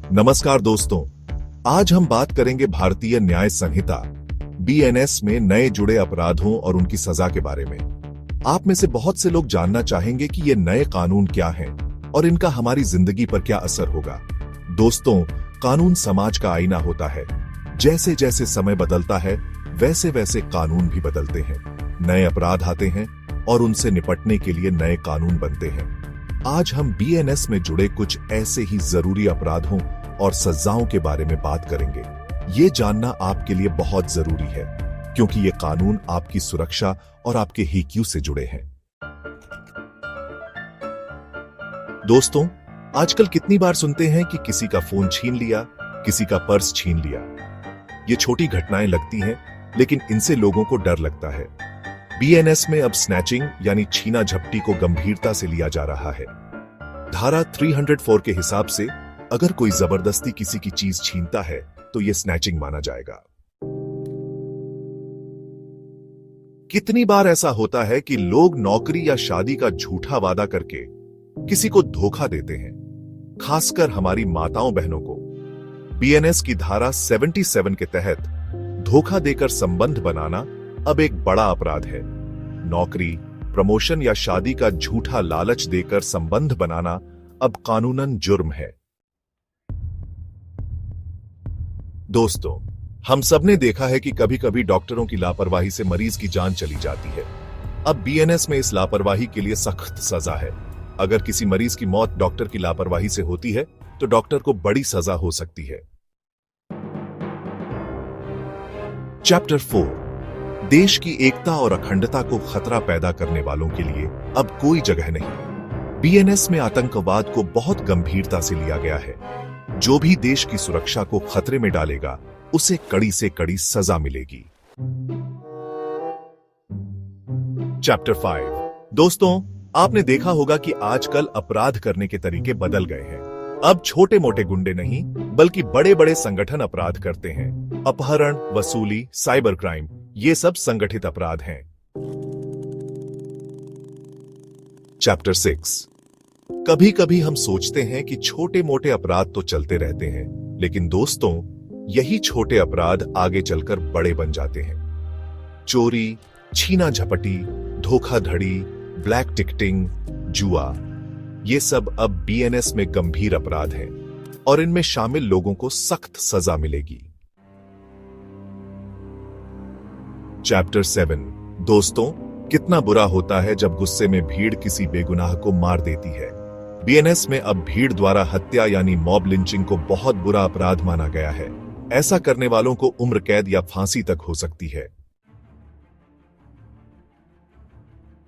नमस्कार दोस्तों, आज हम बात करेंगे भारतीय न्याय संहिता बीएनएस में नए जुड़े अपराधों और उनकी सजा के बारे में। आप में से बहुत से लोग जानना चाहेंगे कि ये नए कानून क्या हैं और इनका हमारी जिंदगी पर क्या असर होगा। दोस्तों, कानून समाज का आईना होता है। जैसे जैसे समय बदलता है वैसे वैसे कानून भी बदलते हैं। नए अपराध आते हैं और उनसे निपटने के लिए नए कानून बनते हैं। आज हम बीएनएस में जुड़े कुछ ऐसे ही जरूरी अपराधों और सजाओं के बारे में बात करेंगे। ये जानना आपके लिए बहुत जरूरी है क्योंकि ये कानून आपकी सुरक्षा और आपके हीक्यू से जुड़े हैं। दोस्तों, आजकल कितनी बार सुनते हैं कि किसी का फोन छीन लिया, किसी का पर्स छीन लिया। ये छोटी घटनाएं लगती हैं, लेकिन इनसे लोगों को डर लगता है। बीएनएस में अब स्नैचिंग यानी छीना झपटी को गंभीरता से लिया जा रहा है। धारा 304 के हिसाब से अगर कोई जबरदस्ती किसी की चीज छीनता है तो यह स्नैचिंग माना जाएगा। कितनी बार ऐसा होता है कि लोग नौकरी या शादी का झूठा वादा करके किसी को धोखा देते हैं, खासकर हमारी माताओं बहनों को। बीएनएस की धारा 77 के तहत धोखा देकर संबंध बनाना अब एक बड़ा अपराध है। नौकरी, प्रमोशन या शादी का झूठा लालच देकर संबंध बनाना अब कानूनन जुर्म है। दोस्तों, हम सबने देखा है कि कभी कभी डॉक्टरों की लापरवाही से मरीज की जान चली जाती है। अब बीएनएस में इस लापरवाही के लिए सख्त सजा है। अगर किसी मरीज की मौत डॉक्टर की लापरवाही से होती है तो डॉक्टर को बड़ी सजा हो सकती है। चैप्टर 4, देश की एकता और अखंडता को खतरा पैदा करने वालों के लिए अब कोई जगह नहीं। बीएनएस में आतंकवाद को बहुत गंभीरता से लिया गया है। जो भी देश की सुरक्षा को खतरे में डालेगा उसे कड़ी से कड़ी सजा मिलेगी। चैप्टर 5, दोस्तों, आपने देखा होगा कि आजकल अपराध करने के तरीके बदल गए हैं। अब छोटे मोटे गुंडे नहीं बल्कि बड़े बड़े संगठन अपराध करते हैं। अपहरण, वसूली, साइबर क्राइम, ये सब संगठित अपराध हैं। चैप्टर 6, कभी कभी हम सोचते हैं कि छोटे मोटे अपराध तो चलते रहते हैं, लेकिन दोस्तों, यही छोटे अपराध आगे चलकर बड़े बन जाते हैं। चोरी, छीना झपटी, धोखाधड़ी, ब्लैक टिकटिंग, जुआ, ये सब अब बीएनएस में गंभीर अपराध हैं और इनमें शामिल लोगों को सख्त सजा मिलेगी। चैप्टर 7, दोस्तों, कितना बुरा होता है जब गुस्से में भीड़ किसी बेगुनाह को मार देती है। बीएनएस में अब भीड़ द्वारा हत्या यानी मॉब लिंचिंग को बहुत बुरा अपराध माना गया है। ऐसा करने वालों को उम्र कैद या फांसी तक हो सकती है।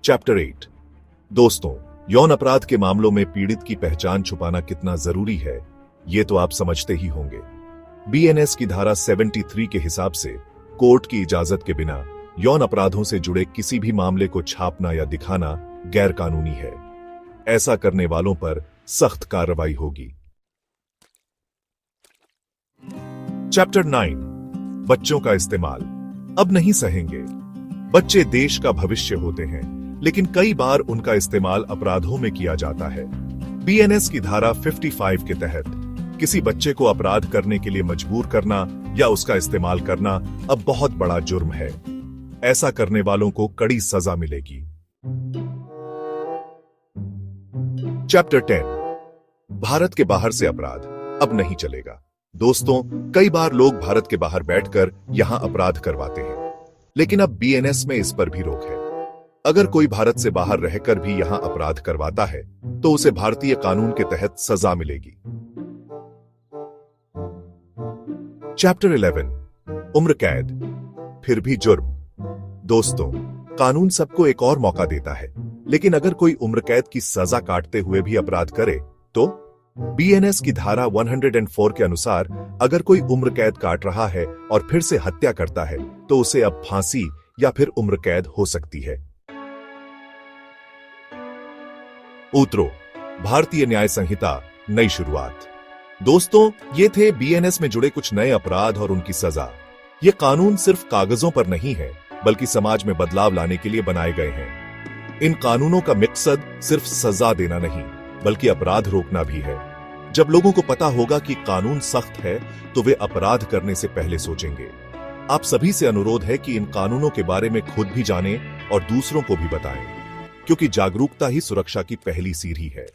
चैप्टर 8, दोस्तों, यौन अपराध के मामलों में पीड़ित की पहचान छुपाना कितना जरूरी है, ये तो आप समझते ही होंगे। बीएनएस की धारा 73 के हिसाब से कोर्ट की इजाजत के बिना यौन अपराधों से जुड़े किसी भी मामले को छापना या दिखाना गैर कानूनी है। ऐसा करने वालों पर सख्त कार्रवाई होगी। चैप्टर 9, बच्चों का इस्तेमाल अब नहीं सहेंगे। बच्चे देश का भविष्य होते हैं, लेकिन कई बार उनका इस्तेमाल अपराधों में किया जाता है। बीएनएस की धारा 55 के तहत किसी बच्चे को अपराध करने के लिए मजबूर करना या उसका इस्तेमाल करना अब बहुत बड़ा जुर्म है। ऐसा करने वालों को कड़ी सजा मिलेगी। चैप्टर 10, भारत के बाहर से अपराध अब नहीं चलेगा। दोस्तों, कई बार लोग भारत के बाहर बैठकर यहां अपराध करवाते हैं, लेकिन अब बीएनएस में इस पर भी रोक है। अगर कोई भारत से बाहर रहकर भी यहां अपराध करवाता है तो उसे भारतीय कानून के तहत सजा मिलेगी। चैप्टर 11, उम्र कैद फिर भी जुर्म। दोस्तों, कानून सबको एक और मौका देता है, लेकिन अगर कोई उम्र कैद की सजा काटते हुए भी अपराध करे तो बीएनएस की धारा 104 के अनुसार अगर कोई उम्र कैद काट रहा है और फिर से हत्या करता है तो उसे अब फांसी या फिर उम्र कैद हो सकती है। उतरो, भारतीय न्याय संहिता नई शुरुआत। दोस्तों, ये थे बीएनएस में जुड़े कुछ नए अपराध और उनकी सजा। ये कानून सिर्फ कागजों पर नहीं है, बल्कि समाज में बदलाव लाने के लिए बनाए गए हैं। इन कानूनों का मकसद सिर्फ सजा देना नहीं, बल्कि अपराध रोकना भी है। जब लोगों को पता होगा कि कानून सख्त है तो वे अपराध करने से पहले सोचेंगे। आप सभी से अनुरोध है कि इन कानूनों के बारे में खुद भी जानें और दूसरों को भी बताएं, क्योंकि जागरूकता ही सुरक्षा की पहली सीढ़ी है।